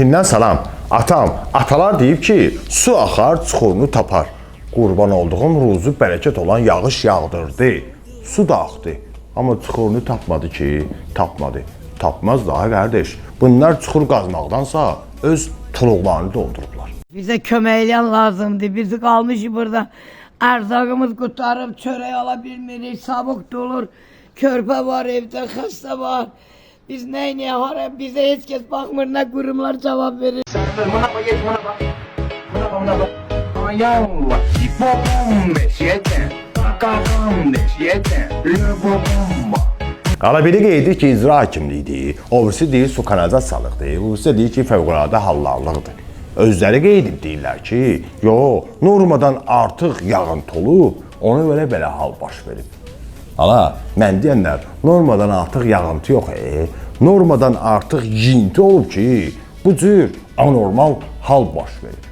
Tindən salam. Atam, atalar deyib ki, su axar, çuxurunu tapar. Qurban olduğum ruzu bərəkət olan yağış yağdırdı. Su da axdı. Amma çuxurunu tapmadı ki, tapmadı. Tapmaz daha qardeş. Bunlar çuxur qazmaqdansa öz tuluqlarını doldurublar. Bize köməkləyən lazımdır. Biz qalmışıq burada. Ərzağımız qutarıb, çörək ala bilmirik, sabuk dolur. Körpə var evdə, xəstə var. Biz neyniyək, hara bizə heç kəs baxmır, nə qurumlar cavab verir. Buna bak, geç buna bak. Buna bak. Ayağım var. Bombeş yeten. Bombeş yeten. Bomba. Qala biri qeyd ki, icra hakimliyidir. O birisi deyir su kanalizasiyalıqdır. O birisi deyir ki, fövqəladə hallarlıqdır. Özləri qeyd edib deyirlər ki, yo, normadan artıq yağıntı olub, ona belə hal baş verib. Hala, mən deyənlər, normadan artıq yağıntı yox, normadan artıq yiyinti olub ki, bu cür anormal hal baş verir.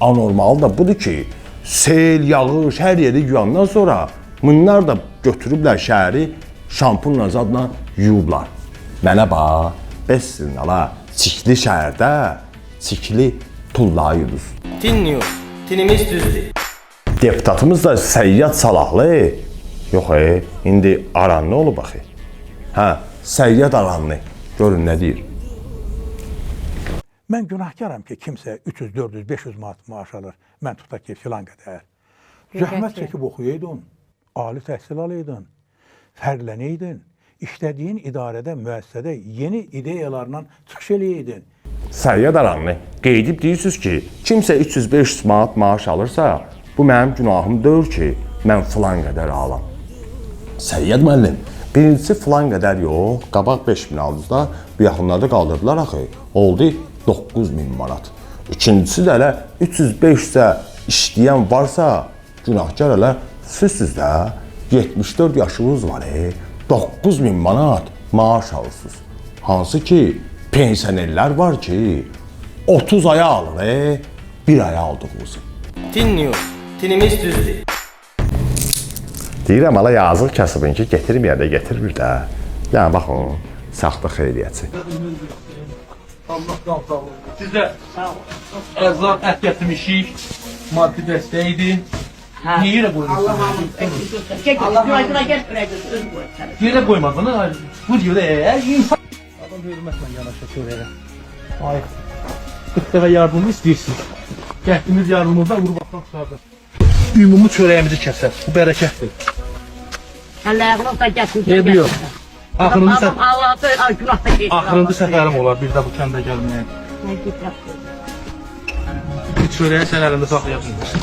Anormal da budur ki, sel, yağış, hər yeri yuyandan sonra bunlar da götürüblər şəhəri şampunla zadla yuyublar. Mənə bax, bəssin hala, çikli şəhərdə çikli tullayırız. Tinniyor, tinimiz düzdür. Deputatımız da Səyyad Salahlı. Yox, indi Aranlı olub axı. Səyyad Aranlı. Görün nə deyir. Mən günahkaram ki, kimsə 300, 400, 500 manat maaş alır. Mən tutaq ki, filan qədər. Zəhmət çəkib oxuyaydın, ali təhsil alaydın, fərqlənəydin, işlədiyin idarədə, müəssisədə yeni ideyalarla çıxış eləydin. Səyyad Aranlı qeydib deyirsiniz ki, kimsə 300-500 manat maaş alırsa, bu mənim günahım deyil ki, mən filan qədər alam. Səyyad müəllim, birincisi filan qədər yox, qabaq 5000 aldınızda, bu yaxınlarda qaldırdılar axı, oldu 9000 manat. İkincisi də elə 300-500-ə işləyən varsa, günahkar elə sizsiz də 74 yaşınız var, 9000 manat maaş alırsınız. Hansı ki, pensionerlər var ki, 30 aya alır, bir aya aldığımızı. Tinniyor, tinimiz düzdür. Deyirəm, ala yazıq kasıbın ki, getirməyəndə getirir də. Yəni, baxın, saxta xeyriyyəçi. Allah sağ olun. Sizə ərzaq ət gətirmişik, maddi dəstək idi. Niyə yerə qoymadınız? Yerə qoymadınız? Bu yerə insan... Adam hörmətlə yanaşa törəyə. Ay, 40 dəfə yardımı istəyirsiniz. Gəhdimiz yardımımızdan vurub atmaq çıxardır. Ümumi çörəyimizi kəsər. Bu bərəkətdir. Allah'ın da gətirsin. Ne diyor? Axırıncı Allah'ın səfərim olar bir də bu kəndə gəlməyə. Bir çörəyə sən əlində saxlaya bilmirsən.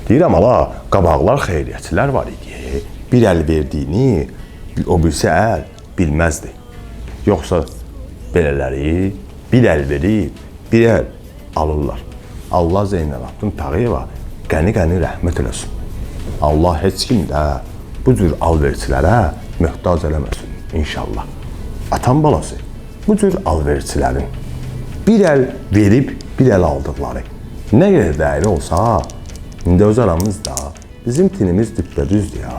Deyirəm, ala, qabaqlar xeyriyyətçilər var idi. Bir əl verdiyini, o birisi əl bilməzdi. Yoxsa belələri bir əl verib, bir əl alırlar. Allah Zeynəlabdin Tağıyeva qəni-qəni rəhmət eləsin. Allah heç kim də bu cür alverçilərə möhtac eləməsin, inşallah. Atam balası, bu cür alverçilərin bir əl verib, bir əl aldıqları nə qədər dəyəri olsa, indi öz aramızda bizim tinimiz düpbədüzdür ya.